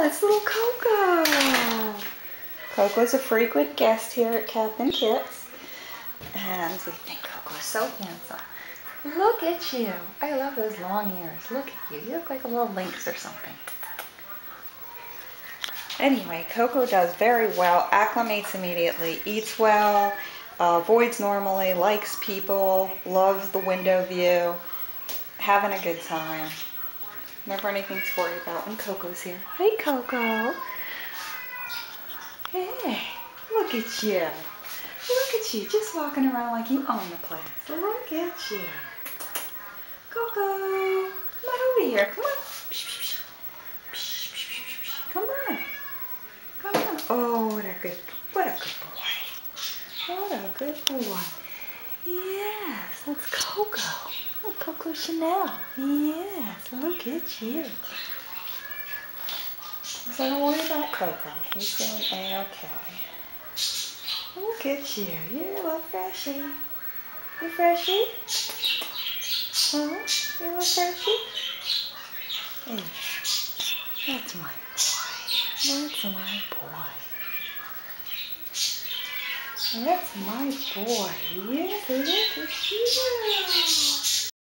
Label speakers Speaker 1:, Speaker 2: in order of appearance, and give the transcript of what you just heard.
Speaker 1: it's little Coco. Coco's a frequent guest here at Captain Kit's, and we think Coco's so handsome. Look at you. I love those long ears. Look at you. You look like a little lynx or something. Anyway, Coco does very well, acclimates immediately, eats well, avoids normally, likes people, loves the window view, having a good time. Never anything to worry about when Coco's here. Hey, Coco. Hey, look at you. Look at you, just walking around like you own the place. Look at you. Coco, come on over here. Come on. Come on. Come on. Oh, what a good boy. What a good boy. Yes, that's Coco. Oh, Coco Chanel. Yes, look at you. So don't worry about Coco. He's doing A-okay. Look at you. You're a little freshy. You freshy? Huh? You a little freshy? Hey, that's my boy. That's my boy. That's my boy. Yes, look at you.